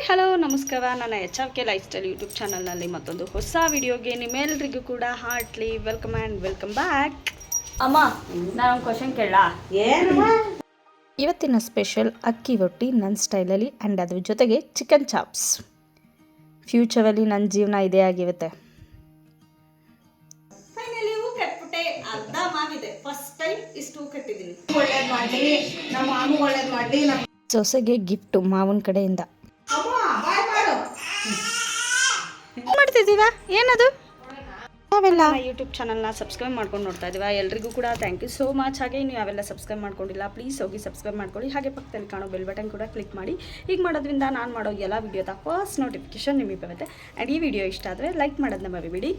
Hello ನಮಸ್ಕಾರ. ನನ್ನ HRK life style YouTube ಚಾನಲ್ನಲ್ಲಿ ಮತ್ತೊಂದು ಹೊಸ ವಿಡಿಯೋಗೆ ನಿಮ್ಮೆಲ್ಲರಿಗೂ ಕೂಡ heartly welcome and welcome back. ಅಮ್ಮ, ನಾನೊಂದು ಕ್ವಶನ್ ಕೇಳ. ಇವತ್ತಿನ ಸ್ಪೆಷಲ್ ಅಕ್ಕಿ ರೊಟ್ಟಿ ನನ್ನ ಸ್ಟೈಲಲ್ಲಿ ಆ್ಯಂಡ್ ಅದ್ರ ಜೊತೆಗೆ ಚಿಕನ್ ಚಾಪ್ಸ್. ಫ್ಯೂಚರಲ್ಲಿ ನನ್ನ ಜೀವನ ಇದೇ ಆಗಿರುತ್ತೆ. ಫೈನಲಿ ಹೂ ಕಟ್ಬಿಟ್ಟೆ. ಅರ್ಧ ಮಾಗಿದೆ. ಫಸ್ಟ್ ಟೈಮ್ ಇಷ್ಟು ಹೂ ಕಟ್ಟಿದ್ದೀನಿ. ಒಳ್ಳೇದು ಮಾಡಲಿ, ನಮ್ಮ ಮಾಮು ಒಳ್ಳೇದು ಮಾಡಲಿ. ಸೊಸೆಗೆ ಗಿಫ್ಟು ಮಾವನ ಕಡೆಯಿಂದ. ಮಾಡ್ತಿದ್ದೀವಾ? ಏನದು? ನಾವೆಲ್ಲ ಯೂಟ್ಯೂಬ್ ಚಾನಲ್ನ ಸಬ್ಸ್ಕ್ರೈಬ್ ಮಾಡ್ಕೊಂಡು ನೋಡ್ತಾ ಇದ್ದೀವಾ? ಎಲ್ರಿಗೂ ಕೂಡ ಥ್ಯಾಂಕ್ ಯು ಸೋ ಮಚ್. ಹಾಗೆ ನೀವು ಯಾವೆಲ್ಲ ಸಬ್ಸ್ಕ್ರೈಬ್ ಮಾಡ್ಕೊಂಡಿಲ್ಲ ಪ್ಲೀಸ್ ಹೋಗಿ ಸಬ್ಸ್ಕ್ರೈಬ್ ಮಾಡ್ಕೊಳ್ಳಿ. ಹಾಗೆ ಪಕ್ಕದಲ್ಲಿ ಕಾಣೋ ಬೆಲ್ ಬಟನ್ ಕೂಡ ಕ್ಲಿಕ್ ಮಾಡಿ. ಈಗ ಮಾಡೋದ್ರಿಂದ ನಾನು ಮಾಡೋ ಎಲ್ಲ ವೀಡಿಯೋದ ಫಸ್ಟ್ ನೋಟಿಫಿಕೇಶನ್ ನಿಮಗೆ ಬರುತ್ತೆ. ಆ್ಯಂಡ್ ಈ ವಿಡಿಯೋ ಇಷ್ಟ ಆದರೆ ಲೈಕ್ ಮಾಡೋದನ್ನ ಮರಿಬೇಡಿ.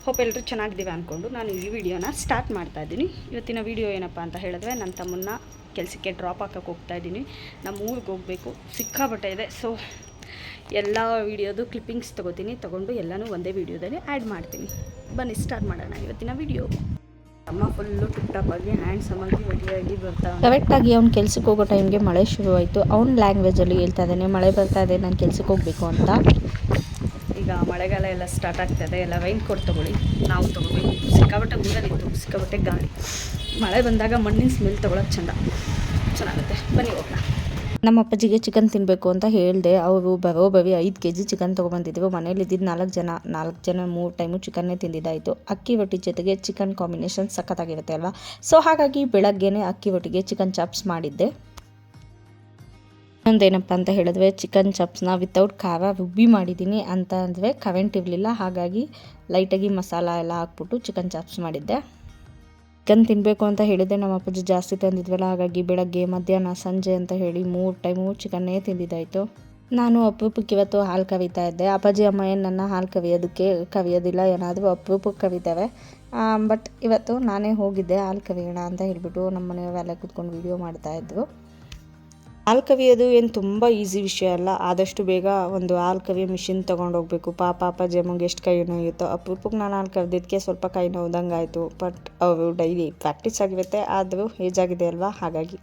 ಹೋಪ್ ಎಲ್ಲರೂ ಚೆನ್ನಾಗಿದ್ದೀವಿ ಅಂದ್ಕೊಂಡು ನಾನು ಈ ವಿಡಿಯೋನ ಸ್ಟಾರ್ಟ್ ಮಾಡ್ತಾ ಇದ್ದೀನಿ. ಇವತ್ತಿನ ವಿಡಿಯೋ ಏನಪ್ಪ ಅಂತ ಹೇಳಿದ್ರೆ, ನನ್ನ ತಮ್ಮನ್ನ ಕೆಲಸಕ್ಕೆ ಡ್ರಾಪ್ ಹಾಕೋಕ್ಕೆ ಹೋಗ್ತಾ ಇದ್ದೀನಿ. ನಮ್ಮ ಊರಿಗೆ ಹೋಗಬೇಕು, ಸಿಕ್ಕಾಬಟ್ಟೆ ಇದೆ. ಸೊ ಎಲ್ಲ ವೀಡಿಯೋದು ಕ್ಲಿಪ್ಪಿಂಗ್ಸ್ ತೊಗೊಂಡು ಎಲ್ಲನೂ ಒಂದೇ ವೀಡಿಯೋದಲ್ಲಿ ಆ್ಯಡ್ ಮಾಡ್ತೀನಿ. ಬನ್ನಿ ಸ್ಟಾರ್ಟ್ ಮಾಡೋಣ ಇವತ್ತಿನ ವಿಡಿಯೋ. ಅಮ್ಮ ಫುಲ್ಲು ಟಿಪ್ಟಾಪಾಗಿ ಹ್ಯಾಂಡ್ಸಮಾಗಿ ರೆಡಿಯಾಗಿ ಬರ್ತಾ. ಕರೆಕ್ಟಾಗಿ ಅವ್ನು ಕೆಲ್ಸಕ್ಕೆ ಹೋಗೋ ಟೈಮ್ಗೆ ಮಳೆ ಶುರುವಾಯಿತು. ಅವ್ನ ಲ್ಯಾಂಗ್ವೇಜಲ್ಲಿ ಹೇಳ್ತಾ ಇದ್ದಾನೆ, ಮಳೆ ಬರ್ತಾ ಇದೆ, ನಾನು ಕೆಲ್ಸಕ್ಕೆ ಹೋಗಬೇಕು ಅಂತ. ಈಗ ಮಳೆಗಾಲ ಎಲ್ಲ ಸ್ಟಾರ್ಟ್ ಆಗ್ತಾಯಿದೆ. ಎಲ್ಲ ರೈನ್ ಕೋಟ್ ತೊಗೊಳ್ಳಿ, ನಾವು ತೊಗೋಬೇಕು. ಸಿಕ್ಕಾಬಟ್ಟೆ ಊರಲ್ಲಿತ್ತು, ಸಿಕ್ಕಾಬಟ್ಟೆ ಗಾಳಿ. ಮಳೆ ಬಂದಾಗ ಮಣ್ಣಿನ ಸ್ಮೆಲ್ ತೊಗೊಳಕ್ಕೆ ಚೆನ್ನಾಗುತ್ತೆ. ಬನ್ನಿ ಹೋಗೋಣ. ನಮ್ಮ ಅಪ್ಪಾಜಿಗೆ ಚಿಕನ್ ತಿನ್ನಬೇಕು ಅಂತ ಹೇಳಿದೆ. ಅವರು ಬರೋಬ್ಬರಿ 5 kg ಚಿಕನ್ ತೊಗೊಬಂದಿದ್ರು. ಮನೇಲಿ ಇದ್ದಿದ್ದು 4 ಜನ 3 ಟೈಮು ಚಿಕನ್ನೇ ತಿಂದಿದ್ದಾಯಿತು. ಅಕ್ಕಿ ರೊಟ್ಟಿ ಜೊತೆಗೆ ಚಿಕನ್ ಕಾಂಬಿನೇಷನ್ ಸಖತ್ತಾಗಿರುತ್ತೆ ಅಲ್ವಾ? ಸೊ ಹಾಗಾಗಿ ಬೆಳಗ್ಗೆನೇ ಅಕ್ಕಿ ರೊಟ್ಟಿಗೆ ಚಿಕನ್ ಚಾಪ್ಸ್ ಮಾಡಿದ್ದೆ. ಇನ್ನೊಂದೇನಪ್ಪ ಅಂತ ಹೇಳಿದ್ರೆ, ಚಿಕನ್ ಚಾಪ್ಸ್ನ ವಿತೌಟ್ ಖಾರ ರುಬ್ಬಿ ಮಾಡಿದ್ದೀನಿ. ಅಂತ ಅಂದರೆ ಕರೆಂಟ್ ಇರಲಿಲ್ಲ, ಹಾಗಾಗಿ ಲೈಟಾಗಿ ಮಸಾಲ ಎಲ್ಲ ಹಾಕ್ಬಿಟ್ಟು ಚಿಕನ್ ಚಾಪ್ಸ್ ಮಾಡಿದ್ದೆ. ಚಿಕನ್ ತಿನ್ನಬೇಕು ಅಂತ ಹೇಳಿದ್ದೆ. ನಮ್ಮ ಅಪ್ಪಾಜಿ ಜಾಸ್ತಿ ತಂದಿದ್ವಲ್ಲ, ಹಾಗಾಗಿ ಬೆಳಗ್ಗೆ ಮಧ್ಯಾಹ್ನ ಸಂಜೆ ಅಂತ ಹೇಳಿ 3 ಟೈಮು ಚಿಕನ್ನೇ ತಿಂದಿದ್ದಾಯಿತು. ನಾನು ಅಪರೂಪಕ್ಕೆ ಇವತ್ತು ಹಾಲು ಕವಿತಾ ಇದ್ದೆ. ಅಪ್ಪಾಜಿ ಅಮ್ಮ ಏನು ನನ್ನ ಹಾಲು ಕವಿಯೋದಿಲ್ಲ, ಏನಾದರೂ ಅಪರೂಪಕ್ಕೆ ಕವಿತಾವೆ. ಬಟ್ ಇವತ್ತು ನಾನೇ ಹೋಗಿದ್ದೆ ಹಾಲು ಕವಿಯೋಣ ಅಂತ ಹೇಳಿಬಿಟ್ಟು. ನಮ್ಮ ಮನೆಯವರೆಲ್ಲ ಕೂತ್ಕೊಂಡು ವೀಡಿಯೋ ಮಾಡ್ತಾಯಿದ್ರು. ಹಾಲು ಕವಿಯೋದು ಏನು ತುಂಬ ಈಸಿ ವಿಷಯ ಅಲ್ಲ. ಆದಷ್ಟು ಬೇಗ ಒಂದು ಹಾಲು ಕವಿಯೋ ಮಿಷಿನ್ ತೊಗೊಂಡೋಗ್ಬೇಕು. ಪಾಪ ಅಪ್ಪಾಜಿ ಅಮ್ಮಗೆ ಎಷ್ಟು ಕೈ ನೋಯುತ್ತೋ. ಅಪರೂಪಕ್ಕೆ ನಾನು ಹಾಲು ಕವಿದಿದ್ದಕ್ಕೆ ಸ್ವಲ್ಪ ಕೈ ನೋವ್ದಂಗೆ ಆಯಿತು. ಬಟ್ ಅವರು ಡೈಲಿ ಪ್ರಾಕ್ಟೀಸ್ ಆಗಿರುತ್ತೆ, ಆದರೂ ಏಜ್ ಆಗಿದೆ ಅಲ್ವಾ, ಹಾಗಾಗಿ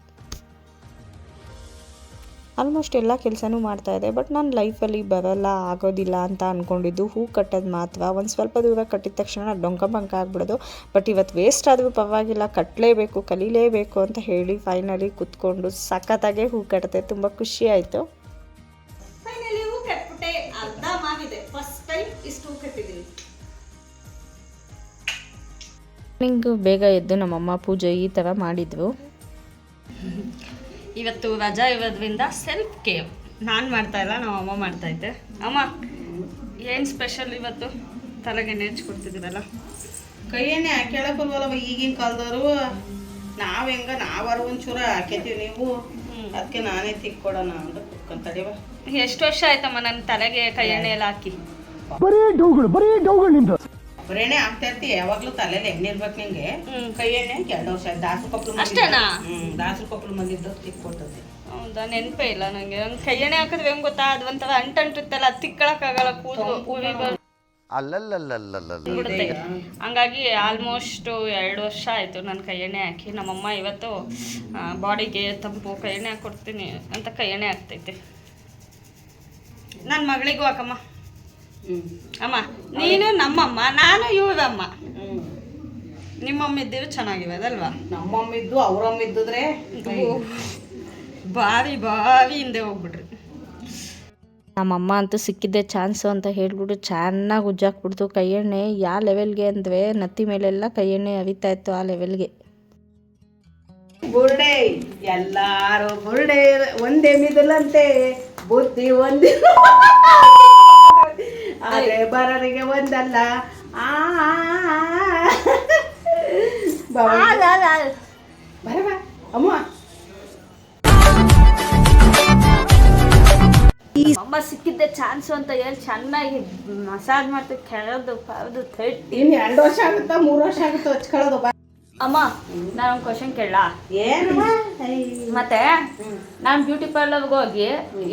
ಆಲ್ಮೋಸ್ಟ್ ಎಲ್ಲ ಕೆಲಸನೂ ಮಾಡ್ತಾಯಿದ್ದೆ. ಬಟ್ ನಾನು ಲೈಫಲ್ಲಿ ಬರೋಲ್ಲ, ಆಗೋದಿಲ್ಲ ಅಂತ ಅಂದ್ಕೊಂಡಿದ್ದು ಹೂ ಕಟ್ಟೋದು ಮಾತ್ರ. ಒಂದು ಸ್ವಲ್ಪ ದೂರ ಕಟ್ಟಿದ ತಕ್ಷಣ ಡೊಂಕ ಬಂಕ ಆಗಿಬಿಡೋದು. ಬಟ್ ಇವತ್ತು ವೇಸ್ಟ್ ಆದರೂ ಪರವಾಗಿಲ್ಲ, ಕಟ್ಟಲೇಬೇಕು, ಕಲೀಲೇಬೇಕು ಅಂತ ಹೇಳಿ ಫೈನಲಿ ಕುತ್ಕೊಂಡು ಸಖತ್ತಾಗೆ ಹೂ ಕಟ್ಟಿದೆ. ತುಂಬ ಖುಷಿ ಆಯಿತು. ಫೈನಲಿ ಹೂ ಕಟ್ಬಿಟ್ಟೆ. ಅರ್ಧ ಮಾಗಿದೆ. ಫಸ್ಟ್ ಟೈಮ್ ಇಷ್ಟು ಹೂ ಕಟ್ಟಿದ್ದೀನಿ. ಮಾರ್ನಿಂಗ್ ಬೇಗ ಎದ್ದು ನಮ್ಮಮ್ಮ ಪೂಜೆ ಈ ಥರ ಮಾಡಿದ್ರು. ಇವತ್ತು ರಜಾ ಇರೋದ್ರಿಂದ ಸೆಲ್ಫ್ ಕೇರ್ ನಾನು ಮಾಡ್ತಾಯಿಲ್ಲ, ನಮ್ಮ ಅಮ್ಮ ಮಾಡ್ತಾಯಿದ್ದೆ. ಅಮ್ಮ, ಏನು ಸ್ಪೆಷಲ್ ಇವತ್ತು? ತಲೆಗೆಣ್ಣೆ ಹಚ್ಕೊಡ್ತಿದ್ದೀರಲ್ಲ? ಕೈ ಎಣ್ಣೆ ಹಾಕ್ಯಾಳಕ್ ಬಲ್ವಲ್ಲವ ಈಗಿನ ಕಾಲದವರು. ನಾವಾರು ಒಂಚೂರ ಹಾಕ್ಯತೀವಿ, ನೀವು ಅದಕ್ಕೆ ನಾನೇ ತಿಕ್ಕೊಡೋಣ ಅಂತ ಕುತ್ಕೊಂತಡಿವ. ಎಷ್ಟು ವರ್ಷ ಆಯ್ತಮ್ಮ ನನ್ನ ತಲೆಗೆ ಕೈ ಎಣ್ಣೆ ಎಲ್ಲ ಹಾಕಿ? ಬರೇನೆ ಆಗ್ತಾ ಇರ್ತಿ. ಯಾವಾಗ್ಲೂ ತಲೆಯಲ್ಲಿ ಎಣ್ಣೆ ಇರ್ಬೇಕು ನಿಂಗೆ. ಕೈ ಎಣ್ಣೆ 2 ವರ್ಷ ಆಯ್ತು. ದಾಸರು ಕೊಪ್ಪಳು ಅಷ್ಟೇನಾ? ದಾಸರು ಕೊಪ್ಪಳು ಮಂದಿದ್ದು ತಿಕ್ಕೊಡ್ತದೆ. ಹೌದಾ? ನೆನಪೇ ಇಲ್ಲ ನನಗೆ. ನಂಗೆ ಕೈ ಎಣ್ಣೆ ಹಾಕಿದ್ರೆ ಹೆಂಗೆ ಗೊತ್ತಾ, ಅದು ಒಂಥರ ಅಂಟಂಟಿತ್ತಲ್ಲ, ಅದು ತಿಕ್ಕೊಳಕ್ಕಾಗಲ್ಲ. ಕೂದಲು ಬಿಡುತ್ತೆ. ಹಂಗಾಗಿ ಆಲ್ಮೋಸ್ಟ್ 2 ವರ್ಷ ಆಯಿತು ನಾನು ಕೈ ಎಣ್ಣೆ ಹಾಕಿ. ನಮ್ಮಮ್ಮ ಇವತ್ತು ಬಾಡಿಗೆ ತಂಪು ಕೈ ಎಣ್ಣೆ ಹಾಕ್ಕೊಡ್ತೀನಿ ಅಂತ ಕೈ ಎಣ್ಣೆ ಹಾಕ್ತೈತೆ. ನನ್ನ ಮಗಳಿಗೂ ಹಾಕಮ್ಮ. ಅಮ್ಮ, ನೀನು ನಮ್ಮಮ್ಮ, ನಾನು ಇವರಮ್ಮ. ನಿಮ್ಮಮ್ಮ ಇದ್ದಿರು ಚೆನ್ನಾಗಿವೆ ಅದಲ್ವಾ? ನಮ್ಮಮ್ಮ ಇದ್ದು ಅವ್ರಮ್ಮ ಇದ್ದಿದ್ರೆ ಬಾವಿ ಹಿಂದೆ ಹೋಗ್ಬಿಟ್ರಿ. ನಮ್ಮಮ್ಮ ಅಂತೂ ಸಿಕ್ಕಿದ್ದೆ ಚಾನ್ಸು ಅಂತ ಹೇಳ್ಬಿಟ್ಟು ಚೆನ್ನಾಗಿ ಉಜ್ಜಾಕ್ಬಿಡ್ತು ಕೈ ಎಣ್ಣೆ. ಯಾವ ಲೆವೆಲ್ಗೆ ಅಂದರೆ ನತ್ತಿ ಮೇಲೆಲ್ಲ ಕೈ ಎಣ್ಣೆ ಹರಿತಾ ಇತ್ತು, ಆ ಲೆವೆಲ್ಗೆ. ಬುರ್ಡೆ ಎಲ್ಲಾರು ಬುರ್ಡೆ ಒಂದೇ ಮಿದಲಂತೆ, ಬುದ್ಧಿ ಒಂದೇ ಆದ್ರೆ ಬರರಿಗೆ ಒಂದಲ್ಲ. ಬರಬ ಅಮ್ಮ, ಅಮ್ಮ ಸಿಕ್ಕಿದ್ದೆ ಚಾನ್ಸು ಅಂತ ಹೇಳಿ ಚೆನ್ನಾಗಿ ಮಸಾಜ್ ಮಾಡ್ತೀವಿ. ಕೆಳದು ಪಾವ್ದು ತಟ್ಟಿ. ಇನ್ನು 2 ವರ್ಷ ಆಗುತ್ತಾ 3 ವರ್ಷ ಆಗುತ್ತೋ ಹಚ್ಕೊಳ್ಳೋದು. ಅಮ್ಮ, ನಾನೊಂದು ಕ್ವಶನ್ ಕೇಳ. ಏನು ಮತ್ತೆ ನಾನು ಬ್ಯೂಟಿ ಪಾರ್ಲರ್ಗೆ ಹೋಗಿ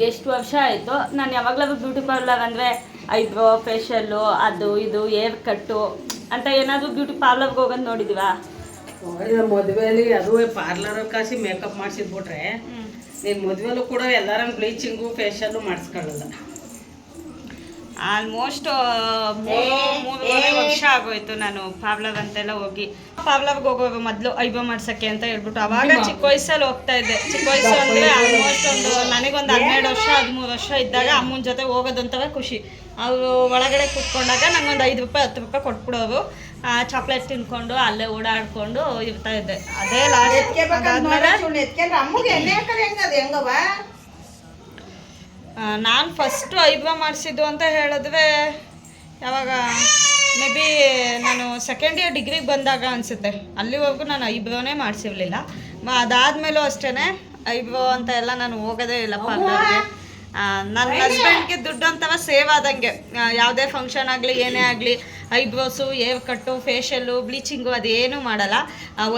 ಎಷ್ಟು ವರ್ಷ ಆಯಿತು. ನಾನು ಯಾವಾಗಲೂ ಬ್ಯೂಟಿ ಪಾರ್ಲರ್ ಅಂದರೆ ಐಬ್ರೋ ಫೇಶಿಯಲ್ಲು, ಅದು ಇದು ಏರ್ ಕಟ್ಟು ಅಂತ ಏನಾದರೂ ಬ್ಯೂಟಿ ಪಾರ್ಲರ್ಗೆ ಹೋಗೋದು ನೋಡಿದೀವಾ? ಮದುವೆಯಲ್ಲಿ ಅದು ಪಾರ್ಲರ್ ಕಾಸಿ ಮೇಕಪ್ ಮಾಡಿಸಿದ್ಬಿಟ್ರೆ ನೀನು ಮದುವೆಲ್ಲೂ ಕೂಡ ಎಲ್ಲರೂ ಬ್ಲೀಚಿಂಗು ಫೇಶಿಯಲ್ಲು ಮಾಡಿಸ್ಕೊಳ್ಳಲ್ಲ. ಆಲ್ಮೋಸ್ಟ್ 3 ವರ್ಷ ಆಗೋಯ್ತು ನಾನು ಪಾರ್ಲರ್ ಅಂತೆಲ್ಲ ಹೋಗಿ. ಪಾರ್ಲರ್ಗೆ ಹೋಗೋದು ಮೊದಲು ಐಬ್ರೋ ಮಾಡ್ಸೋಕ್ಕೆ ಅಂತ ಹೇಳ್ಬಿಟ್ಟು ಅವಾಗ ಚಿಕ್ಕ ವಯಸ್ಸಲ್ಲಿ ಹೋಗ್ತಾ ಇದ್ದೆ. ಚಿಕ್ಕ ವಯಸ್ಸು ಅಂದರೆ ಆಲ್ಮೋಸ್ಟ್ ನನಗೊಂದು 12 ವರ್ಷ 13 ವರ್ಷ ಇದ್ದಾಗ ಅಮ್ಮನ ಜೊತೆ ಹೋಗೋದಂತವೇ ಖುಷಿ. ಅವರು ಒಳಗಡೆ ಕೂತ್ಕೊಂಡಾಗ ನಂಗೊಂದು 5 ರೂಪಾಯಿ 10 ರೂಪಾಯಿ ಕೊಟ್ಬಿಡೋರು. ಚಾಕ್ಲೇಟ್ ತಿನ್ಕೊಂಡು ಅಲ್ಲೇ ಓಡಾಡ್ಕೊಂಡು ಇರ್ತಾ ಇದ್ದೆ. ಅದೇ ಲಾಸ್ಟ್ ನಾನು ಫಸ್ಟು ಐಬ್ರೋ ಮಾಡಿಸಿದ್ದು ಅಂತ ಹೇಳಿದ್ರೆ ಯಾವಾಗ ಮೇ ಬಿ ನಾನು ಸೆಕೆಂಡ್ ಇಯರ್ ಡಿಗ್ರಿಗೆ ಬಂದಾಗ ಅನಿಸುತ್ತೆ. ಅಲ್ಲಿವರೆಗೂ ನಾನು ಐಬ್ರೋನೇ ಮಾಡಿಸಿರ್ಲಿಲ್ಲ. ಅದಾದಮೇಲೂ ಅಷ್ಟೇ ಐಬ್ರೋ ಅಂತ ಎಲ್ಲ ನಾನು ಹೋಗೋದೇ ಇಲ್ಲ ಪಾರ್ಲರ್ಗೆ. ನನ್ನ ಹಸ್ಬೆಂಡ್ಗೆ ದುಡ್ಡು ಅಂತವ ಸೇವ್ ಆದಂಗೆ ಯಾವುದೇ ಫಂಕ್ಷನ್ ಆಗಲಿ ಏನೇ ಆಗಲಿ ಐಬ್ರೋಸು ಏರ್ ಕಟ್ಟು ಫೇಶಿಯಲ್ಲು ಬ್ಲೀಚಿಂಗು ಅದೇನೂ ಮಾಡಲ್ಲ.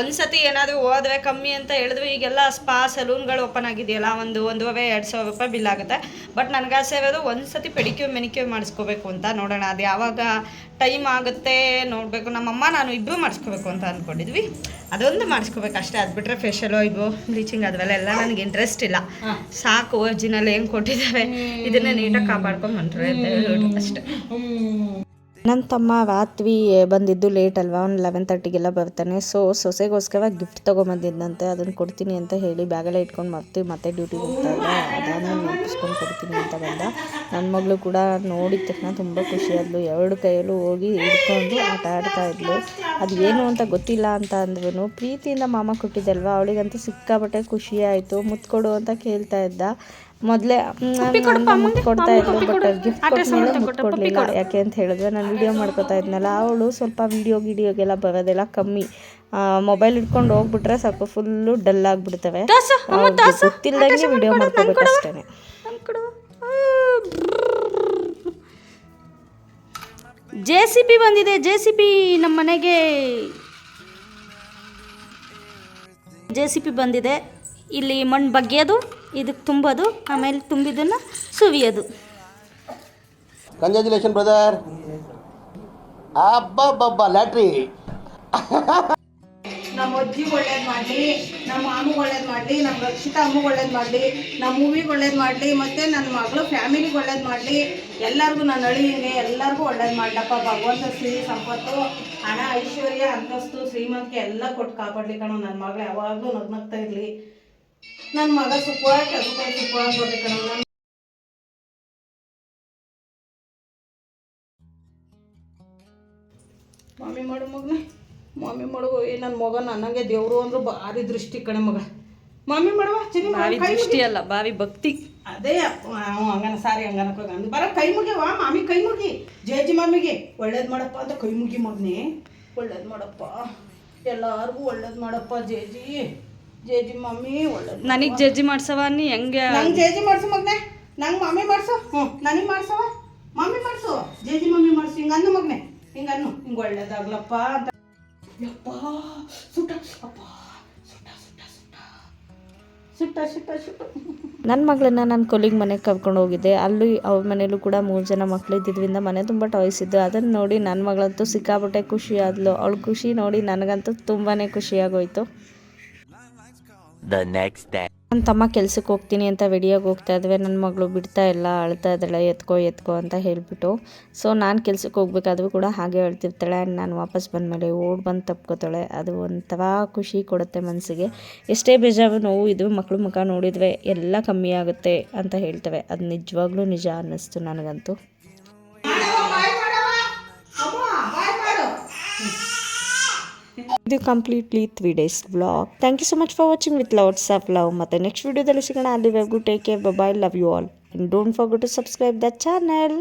ಒಂದು ಏನಾದರೂ ಹೋದ್ರೆ ಕಮ್ಮಿ ಅಂತ ಹೇಳಿದ್ರು ಈಗೆಲ್ಲ ಸ್ಪಾ ಸಲೂನ್ಗಳು ಓಪನ್ ಆಗಿದೆಯಲ್ಲ, 1,500-2,000 ರೂಪಾಯಿ ಬಿಲ್ ಆಗುತ್ತೆ. ಬಟ್ ನನಗೆ ಆಸೆ ಇರೋದು ಒಂದು ಪೆಡಿಕ್ಯೂರ್ ಮೆನಿಕ್ಯೂರ್ ಮಾಡಿಸ್ಕೋಬೇಕು ಅಂತ. ನೋಡೋಣ ಅದು ಯಾವಾಗ ಟೈಮ್ ಆಗುತ್ತೆ ನೋಡಬೇಕು. ನಮ್ಮಮ್ಮ ನಾನು ಇಬ್ಬರು ಮಾಡಿಸ್ಕೋಬೇಕು ಅಂತ ಅಂದ್ಕೊಂಡಿದ್ವಿ. ಅದೊಂದು ಮಾಡಿಸ್ಕೋಬೇಕು ಅಷ್ಟೇ. ಅದು ಬಿಟ್ಟರೆ ಫೇಶಿಯಲು ಐಬ್ರೋ ಬ್ಲೀಚಿಂಗ್ ಅದೆಲ್ಲ ನನಗೆ ಇಂಟ್ರೆಸ್ಟ್ ಇಲ್ಲ. ಸಾಕು ಒರಿಜಿನಲ್ ಏನು ಕೊಟ್ಟಿದ್ದಾರೆ ಇದನ್ನೇ ನೀಟಾಗಿ ಕಾಪಾಡ್ಕೊಂಡು ಬಂದರೆ ಅಷ್ಟೇ. ನನ್ನ ತಮ್ಮ ರಾತ್ರಿ ಬಂದಿದ್ದು ಲೇಟ್ ಅಲ್ವಾ, ಒಂದು 11:30ಗೆಲ್ಲ ಬರ್ತಾನೆ. ಸೊಸೆಗೋಸ್ಕರ ಗಿಫ್ಟ್ ತೊಗೊಂಬಂದಿದ್ದಂತೆ, ಅದನ್ನು ಕೊಡ್ತೀನಿ ಅಂತ ಹೇಳಿ ಬ್ಯಾಗೆಲ್ಲ ಇಟ್ಕೊಂಡು ಮತ್ತೆ ಡ್ಯೂಟಿಗೆ ಹೋಗ್ತಾ ಇದ್ದ. ಅದಾದ್ಮೇಲೆ ನೆನಪಿಸ್ಕೊಂಡು ಕೊಡ್ತೀನಿ ಅಂತ ಬಂದ. ನನ್ನ ಮಗಳು ಕೂಡ ನೋಡಿದ ತಕ್ಷಣ ತುಂಬ ಖುಷಿಯಾದ್ಲು. 2 ಕೈಯಲ್ಲೂ ಹೋಗಿ ಹಿಡ್ಕೊಂಡು ಆಟ ಆಡ್ತಾ ಇದ್ಲು. ಅದು ಏನು ಅಂತ ಗೊತ್ತಿಲ್ಲ ಅಂತ ಅಂದ್ರೂ ಪ್ರೀತಿಯಿಂದ ಮಾಮ ಕೊಟ್ಟಿದ್ದಲ್ವ, ಅವಳಿಗಂತೂ ಸಿಕ್ಕಾಪಟ್ಟೆ ಖುಷಿ ಆಯಿತು. ಮುತ್ಕೊಡು ಅಂತ ಕೇಳ್ತಾ ಇದ್ದ. ಮೊದಲೇ ಮುತ್ತು ಕೊಡ್ತಾ ಇದ್ಲು, ಬಟ್ ಗಿಫ್ಟ್ ಕೊಟ್ಟಮೇಲೆ ಮುತ್ತು ಕೊಡಲಿಲ್ಲ. ಯಾಕೆ ಅಂತ ಹೇಳಿದ್ರೆ ನಾನು ವಿಡಿಯೋ ಮಾಡ್ಕೊತಾ ಇದ್ನಲ್ಲ, ಅವಳು ಸ್ವಲ್ಪ ಗಿಡಿಯೋಗೆಲ್ಲ ಬರೋದೆಲ್ಲ ಕಮ್ಮಿ. ಮೊಬೈಲ್ ಇಟ್ಕೊಂಡು ಹೋಗ್ಬಿಟ್ರೆ ಸ್ವಲ್ಪ ಫುಲ್ಲು ಡಲ್ ಆಗಿಬಿಡ್ತವೆ. ಗೊತ್ತಿಲ್ಲದಂಗೆ ವಿಡಿಯೋ ಮಾಡ್ಕೋಬೇಕು ಅಷ್ಟೇ. JCB ಬಂದಿದೆ. JCB ನಮ್ಮ ಮನೆಗೆ JCB ಬಂದಿದೆ. ಇಲ್ಲಿ ಮಣ್ಣು ಬಗ್ಗೆಯೋದು, ಇದಕ್ಕೆ ತುಂಬೋದು, ಆಮೇಲೆ ತುಂಬಿದ್ದನ್ನು ಸುವಿಯೋದು. Congratulation brother. ಅಬ್ಬಬ್ಬಬ್ಬ ಲ್ಯಾಟ್ರಿ. ನಮ್ಮ ಅಜ್ಜಿಗೆ ಒಳ್ಳೇದು ಮಾಡಲಿ, ನಮ್ಮ ಮಾಮಿಗೆ ಒಳ್ಳೇದು ಮಾಡಲಿ, ನಮ್ಮ ರಕ್ಷಿತಾ ಅಮ್ಮಗೆ ಒಳ್ಳೇದು ಮಾಡಲಿ, ನಮ್ಮ ಮೂವಿಗೆ ಒಳ್ಳೇದು ಮಾಡಲಿ, ಮತ್ತು ನನ್ನ ಮಗಳು ಫ್ಯಾಮಿಲಿಗೆ ಒಳ್ಳೇದು ಮಾಡಲಿ, ಎಲ್ಲರಿಗೂ ನನ್ನ ಅಳಿಯಂಗೆ ಎಲ್ಲರಿಗೂ ಒಳ್ಳೇದು ಮಾಡಲಪ್ಪ. ಭಗವಂತ ಸಿರಿ ಸಂಪತ್ತು, ಹಣ, ಐಶ್ವರ್ಯ, ಅಂತಸ್ತು, ಶ್ರೀಮಂತಿಕೆ ಎಲ್ಲ ಕೊಟ್ಟು ಕಾಪಾಡಲಿ ಕಣೋ. ನನ್ನ ಮಗಳು ಯಾವಾಗಲೂ ನಗ್ನಗ್ತಾ ಇರಲಿ. ನನ್ನ ಮಗ ಸುಖವಾಗಿ ಸುಖವಾಗಿ ಕೊಡಲಿ ಕಣೋ. ಮಾಮಿ ಮಾಡು ಮಗನೇ, ಮಾಮಿ ಮಾಡು. ನನ್ನ ಮಗ ನನಗೆ ದೇವರು ಅಂದ್ರೆ ಭಾರಿ ದೃಷ್ಟಿ ಕಣೆ ಮಗ. ಮಾಮಿ ಮಾಡುವ ಬಾವಿ ದೃಷ್ಟಿ ಅಲ್ಲ, ಬಾವಿ ಭಕ್ತಿ. ಅದೇ ಹಂಗನ ಸಾರಿ ಹಂಗನಕ್ಕೆ ಅಂದು ಬರ ಕೈ ಮುಗಿವಾ ಮಾಮಿ, ಕೈ ಮುಗಿ. ಜೇಜಿ ಮಾಮಿಗೆ ಒಳ್ಳೇದು ಮಾಡಪ್ಪ ಅಂತ ಕೈ ಮುಗಿ ಮಗನೇ. ಒಳ್ಳೇದು ಮಾಡಪ್ಪ, ಎಲ್ಲರಿಗೂ ಒಳ್ಳೇದು ಮಾಡಪ್ಪ. ಜೇಜಿ ಮಮ್ಮಿ ಒಳ್ಳೇದು. ನನಗೆ ಜಜ್ಜಿ ಮಾಡ್ಸವ ನೀ ಹೆಂಗೆ? ನಂಗೆ ಜೇಜಿ ಮಾಡ್ಸು ಮಗನೇ, ನಂಗೆ ಮಮ್ಮಿ ಮಾಡ್ಸು. ನನಗೆ ಮಾಡ್ಸವ ಮಮ್ಮಿ ಮಾಡ್ಸು, ಜೇಜಿ ಮಮ್ಮಿ ಮಾಡ್ಸು. ಹಿಂಗನ್ನು ಮಗನೇ, ಹಿಂಗನ್ನು. ಹಿಂಗೆ ಒಳ್ಳೇದಾಗ್ಲಪ್ಪ ಅಂತ. ಯಪ್ಪ ಸುಟ್ಟ, ಅಪ್ಪ ಸುಟ್ಟ ಸುಟ್ಟ ಸುಟ್ಟ ಸುಟ್ಟ ಸುಟ್ಟ ಸುಟ್ಟ. ನನ್ನ ಮಗಳನ್ನ ನಾನು ಕೊಲ್ಲಿಗೆ ಮನೆಗೆ ಕರ್ಕೊಂಡು ಹೋಗಿದ್ದೆ. ಅಲ್ಲಿ ಅವ್ರ ಮನೇಲೂ ಕೂಡ 3 ಜನ ಮಕ್ಕಳಿದ್ದಿದ್ದರಿಂದ ಮನೆ ತುಂಬ ಟಾಯ್ಸ್ ಇದ್ದು. ಅದನ್ನು ನೋಡಿ ನನ್ನ ಮಗಳಂತೂ ಸಿಕ್ಕಾಪಟ್ಟೆ ಖುಷಿ ಆದ್ಲು. ಅವಳು ಖುಷಿ ನೋಡಿ ನನಗಂತೂ ತುಂಬಾ ಖುಷಿಯಾಗೋಯ್ತು. ನನ್ನ ತಮ್ಮ ಕೆಲ್ಸಕ್ಕೆ ಹೋಗ್ತೀನಿ ಅಂತ ರೆಡಿಯಾಗಿ ಹೋಗ್ತಾ ಇದ್ವಿ. ನನ್ನ ಮಗಳು ಬಿಡ್ತಾ ಇಲ್ಲ, ಅಳ್ತಾ ಇದ್ದಾಳೆ, ಎತ್ಕೋ ಅಂತ ಹೇಳಿಬಿಟ್ಟು. ಸೊ ನಾನು ಕೆಲ್ಸಕ್ಕೆ ಹೋಗ್ಬೇಕಾದ್ರೂ ಕೂಡ ಹಾಗೆ ಅಳ್ತಿರ್ತಾಳೆ. ಆ್ಯಂಡ್ ನಾನು ವಾಪಸ್ ಬಂದಮೇಲೆ ಬಂದು ತಪ್ಕೋತಾಳೆ. ಅದು ಒಂಥರ ಖುಷಿ ಕೊಡುತ್ತೆ ಮನಸ್ಸಿಗೆ. ಎಷ್ಟೇ ಬೇಜಾರು ನೋವು ಇದು ಮಕ್ಕಳು ಮುಖ ನೋಡಿದರೆ ಎಲ್ಲ ಕಮ್ಮಿ ಆಗುತ್ತೆ ಅಂತ ಹೇಳ್ತವೆ. ಅದು ನಿಜವಾಗ್ಲೂ ನಿಜ ಅನ್ನಿಸ್ತು ನನಗಂತೂ. ಇದು completely 3 days vlog. Thank you so much for watching with lots of love. ಮತ್ತು ನೆಕ್ಸ್ಟ್ ವಿಡಿಯೋದಲ್ಲಿ ಸಿಗೋಣ. ಅಲ್ಲಿವರೆಗೂ take care, bye, love you all. And don't forget to subscribe the channel.